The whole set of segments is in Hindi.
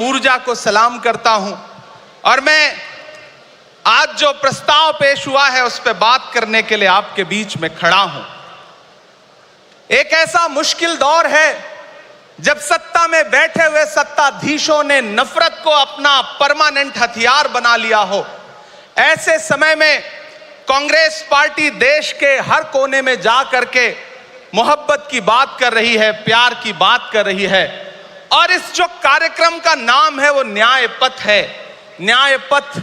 ऊर्जा को सलाम करता हूं और मैं आज जो प्रस्ताव पेश हुआ है उस पर बात करने के लिए आपके बीच में खड़ा हूं। एक ऐसा मुश्किल दौर है जब सत्ता में बैठे हुए सत्ताधीशों ने नफरत को अपना परमानेंट हथियार बना लिया हो। ऐसे समय में कांग्रेस पार्टी देश के हर कोने में जा करके मोहब्बत की बात कर रही है, प्यार की बात कर रही है। और इस जो कार्यक्रम का नाम है वो न्याय पथ है। न्याय पथ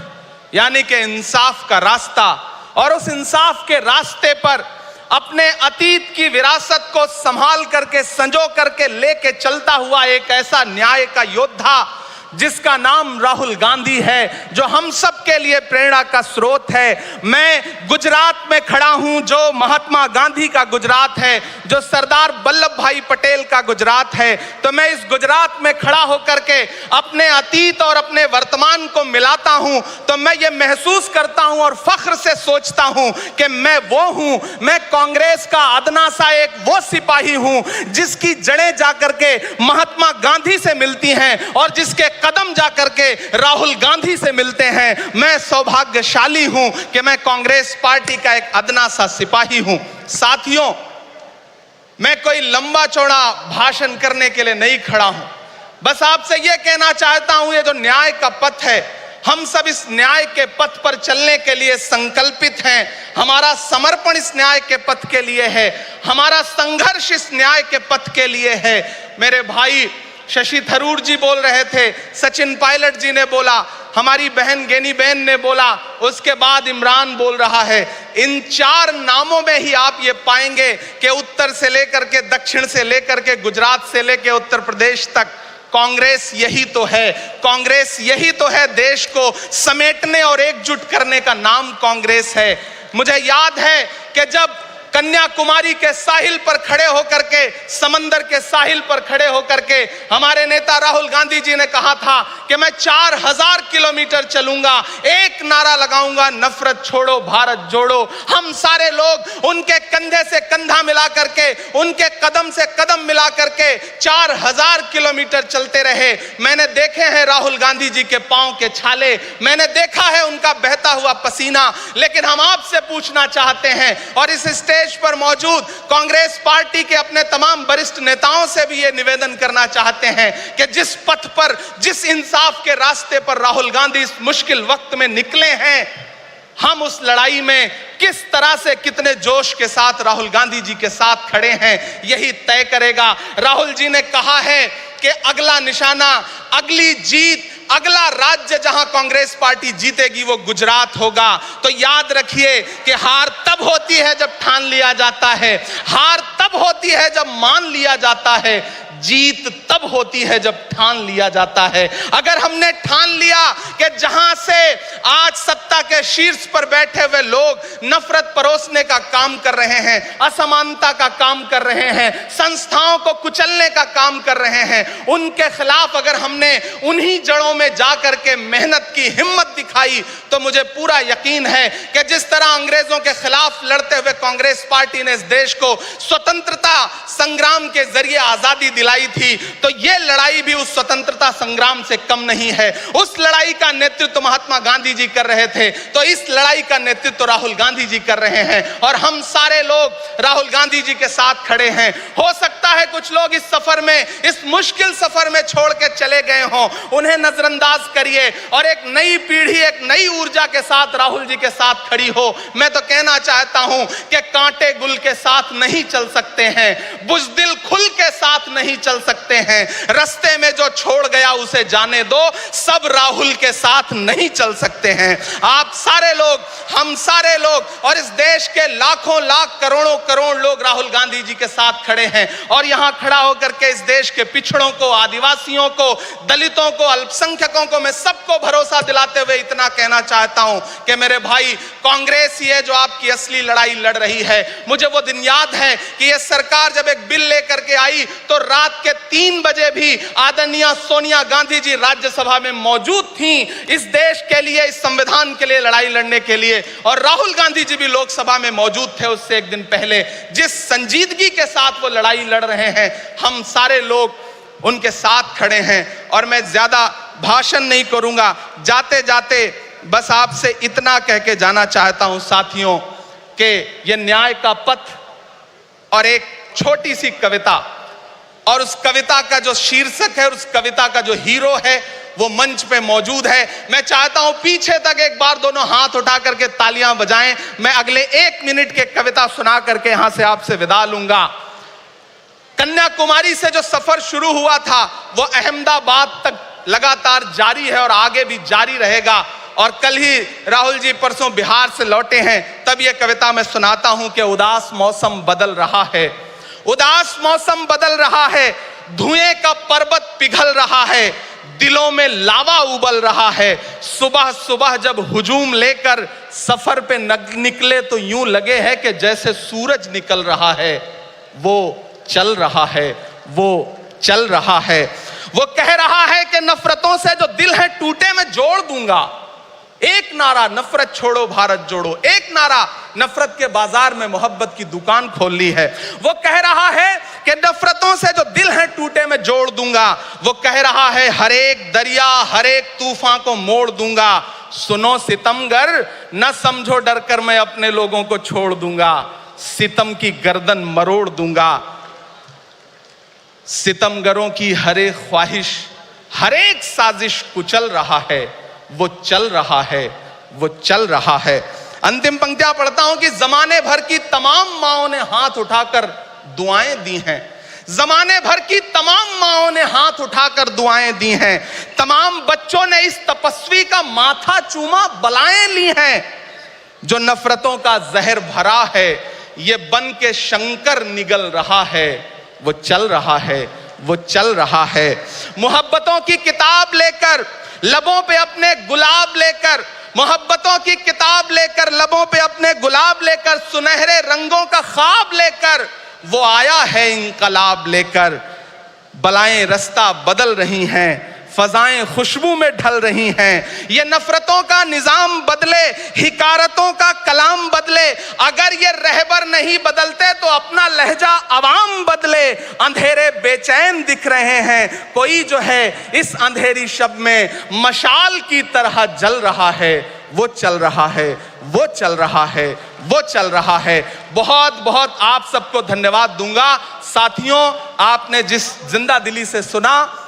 यानी कि इंसाफ का रास्ता। और उस इंसाफ के रास्ते पर अपने अतीत की विरासत को संभाल करके, संजो करके लेके चलता हुआ एक ऐसा न्याय का योद्धा जिसका नाम राहुल गांधी है, जो हम सब के लिए प्रेरणा का स्रोत है। मैं गुजरात में खड़ा हूं, जो महात्मा गांधी का गुजरात है, जो सरदार वल्लभ भाई पटेल का गुजरात है। तो मैं इस गुजरात में खड़ा होकर के अपने अतीत और अपने वर्तमान को मिलाता हूं तो मैं ये महसूस करता हूं और फख्र से सोचता हूं कि मैं वो हूं, मैं कांग्रेस का अदना सा एक वो सिपाही हूं जिसकी जड़ें जाकर के महात्मा गांधी से मिलती हैं और जिसके कदम जाकर के राहुल गांधी से मिलते हैं। मैं सौभाग्यशाली हूं कि मैं कांग्रेस पार्टी का एक अदना सा सिपाही हूं। साथियों, मैं कोई लंबा चौड़ा भाषण करने के लिए नहीं खड़ा हूं, बस आपसे यह कहना चाहता हूं, ये जो न्याय का पथ है, हम सब इस न्याय के पथ पर चलने के लिए संकल्पित हैं। हमारा समर्पण इस न्याय के पथ के लिए है, हमारा संघर्ष इस न्याय के पथ के लिए है। मेरे भाई शशि थरूर जी बोल रहे थे, सचिन पायलट जी ने बोला, हमारी बहन गेनी बहन ने बोला, उसके बाद इमरान बोल रहा है। इन चार नामों में ही आप ये पाएंगे कि उत्तर से लेकर के, दक्षिण से लेकर के, गुजरात से लेकर उत्तर प्रदेश तक कांग्रेस यही तो है। कांग्रेस यही तो है, देश को समेटने और एकजुट करने का नाम कांग्रेस है। मुझे याद है कि जब कन्याकुमारी के साहिल पर खड़े होकर के, समंदर के साहिल पर खड़े होकर के हमारे नेता राहुल गांधी जी ने कहा था कि मैं 4000 किलोमीटर चलूंगा, एक नारा लगाऊंगा, नफरत छोड़ो भारत जोड़ो। हम सारे लोग उनके कंधे से कंधा मिला करके, उनके कदम से कदम मिला करके 4000 किलोमीटर चलते रहे। मैंने देखे हैं राहुल गांधी जी के पांव के छाले, मैंने देखा है उनका बहता हुआ पसीना। लेकिन हम आपसे पूछना चाहते हैं और इस स्टेज पर मौजूद कांग्रेस पार्टी के अपने तमाम वरिष्ठ नेताओं से भी ये निवेदन करना चाहते हैं कि जिस पथ पर, जिस इंसाफ के रास्ते पर राहुल गांधी इस मुश्किल वक्त में निकले हैं, हम उस लड़ाई में किस तरह से, कितने जोश के साथ राहुल गांधी जी के साथ खड़े हैं, यही तय करेगा। राहुल जी ने कहा है कि अगला निशाना, अगली जीत, अगला राज्य जहां कांग्रेस पार्टी जीतेगी वो गुजरात होगा। तो याद रखिए कि हार तब होती है जब ठान लिया जाता है, हार तब होती है जब मान लिया जाता है, जीत तब होती है जब ठान लिया जाता है। अगर हमने ठान लिया कि जहां से आज सत्ता के शीर्ष पर बैठे हुए लोग नफरत परोसने का काम कर रहे हैं, असमानता का काम कर रहे हैं, संस्थाओं को कुचलने का काम कर रहे हैं, उनके खिलाफ अगर हमने उन्हीं जड़ों में जाकर के मेहनत की, हिम्मत दिखाई, तो मुझे पूरा यकीन है कि जिस तरह अंग्रेजों के खिलाफ लड़ते हुए कांग्रेस पार्टी ने इस देश को स्वतंत्रता संग्राम के जरिए आजादी दिलाई थी, तो यह लड़ाई भी उस स्वतंत्रता संग्राम से कम नहीं है। उस लड़ाई का नेतृत्व महात्मा गांधी जी कर रहे थे, तो इस लड़ाई का नेतृत्व राहुल गांधी जी कर रहे हैं और हम सारे लोग राहुल गांधी जी के साथ खड़े हैं। हो सकता है कुछ लोग इस सफर में, इस मुश्किल सफर में छोड़ के चले गए हों, उन्हें नजरअंदाज करिए और एक नई पीढ़ी, एक नई ऊर्जा के साथ राहुल जी के साथ खड़ी हो। मैं तो कहना चाहता हूं कि कांटे गुल के साथ नहीं चल सकते हैं, बुज़दिल खुल के साथ नहीं चल सकते हैं, रास्ते में जो छोड़ गया उसे जाने दो, सब राहुल के साथ नहीं चल सकते हैं। आप सारे लोग, हम सारे लोग और इस देश के लाखों लाख, करोड़ों करोड़ लोग राहुल गांधी जी के साथ खड़े हैं। और यहां खड़ा होकर के इस देश के पिछड़ों को, आदिवासियों को, दलितों को, अल्पसंख्यकों को मैं सबको भरोसा दिलाते हुए इतना कहना चाहता हूं कि मेरे भाई, कांग्रेस ही है जो आपकी असली लड़ाई लड़ रही है। मुझे वो दिन याद है कि यह सरकार जब एक बिल लेकर के आई तो रात के 3 बजे भी आदरणीय सोनिया गांधी जी राज्यसभा में मौजूद थी इस देश के लिए, इस संविधान के लिए लड़ाई लड़ने के लिए। और राहुल गांधी जी भी लोकसभा में मौजूद थे उससे एक दिन पहले। जिस संजीदगी के साथ वो लड़ाई लड़ रहे हैं, हम सारे लोग उनके साथ खड़े हैं। और मैं ज्यादा भाषण नहीं करूंगा। जाते जाते बस आपसे इतना कह के जाना चाहता हूं साथियों कि यह न्याय का पथ और एक छोटी सी कविता, और उस कविता का जो शीर्षक है और उस कविता का जो हीरो है वो मंच पे मौजूद है। मैं चाहता हूं पीछे तक एक बार दोनों हाथ उठा करके तालियां बजाएं। मैं अगले 1 मिनट के कविता सुना करके यहां से आपसे विदा लूंगा। कन्याकुमारी से जो सफर शुरू हुआ था वो अहमदाबाद तक लगातार जारी है और आगे भी जारी रहेगा। और कल ही राहुल जी परसों बिहार से लौटे हैं, तब ये कविता मैं सुनाता हूं कि उदास मौसम बदल रहा है, उदास मौसम बदल रहा है, धुएं का पर्वत पिघल रहा है, दिलों में लावा उबल रहा है। सुबह सुबह जब हुजूम लेकर सफर पे निकले तो यूं लगे है कि जैसे सूरज निकल रहा है। वो चल रहा है, वो चल रहा है। वो कह रहा है कि नफरतों से जो दिल है टूटे मैं जोड़ दूंगा। एक नारा नफरत छोड़ो भारत जोड़ो, एक नारा नफरत के बाजार में मोहब्बत की दुकान खोल ली है। वो कह रहा है कि नफरतों से जो दिल है टूटे मैं जोड़ दूंगा। वो कह रहा है हर एक दरिया हर एक तूफान को मोड़ दूंगा। सुनो सितमगर न समझो डर कर मैं अपने लोगों को छोड़ दूंगा, सितम की गर्दन मरोड़ दूंगा। सितमगरों की हर एक ख्वाहिश हर एक साजिश कुचल रहा है, वो चल रहा है, वो चल रहा है। अंतिम पंक्तियां पढ़ता हूं कि जमाने भर की तमाम माओं ने हाथ उठाकर दुआएं दी हैं, जमाने भर की तमाम माओं ने हाथ उठाकर दुआएं दी हैं, तमाम बच्चों ने इस तपस्वी का माथा चूमा बलाएं ली हैं। जो नफरतों का जहर भरा है ये बन के शंकर निगल रहा है, वो चल रहा है, वो चल रहा है। मोहब्बतों की किताब लेकर लबों पे अपने गुलाब लेकर, मोहब्बतों की किताब लेकर लबों पे अपने गुलाब लेकर, सुनहरे रंगों का ख्वाब लेकर वो आया है इंकलाब लेकर। बलाएं रास्ता बदल रही हैं, फजाएं खुशबू में ढल रही हैं। ये नफरतों का निजाम बदले, हिकारतों का कलाम बदले। अगर ये रहबर नहीं बदलते तो अपना लहजा अवाम बदले। अंधेरे बेचैन दिख रहे हैं, कोई जो है इस अंधेरी शब में मशाल की तरह जल रहा है। वो चल रहा है, वो चल रहा है, वो चल रहा है। बहुत बहुत आप सबको धन्यवाद दूंगा। साथियों, आपने जिस जिंदा दिली से सुना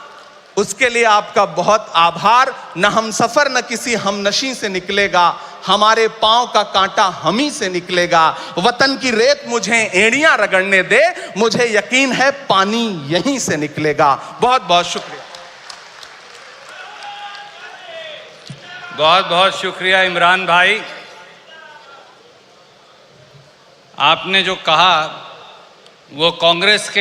उसके लिए आपका बहुत आभार। न हम सफर न किसी हमनशी से निकलेगा, हमारे पांव का कांटा हम ही से निकलेगा। वतन की रेत मुझे एड़ियां रगड़ने दे, मुझे यकीन है पानी यहीं से निकलेगा। बहुत बहुत शुक्रिया। बहुत बहुत शुक्रिया इमरान भाई। आपने जो कहा वो कांग्रेस के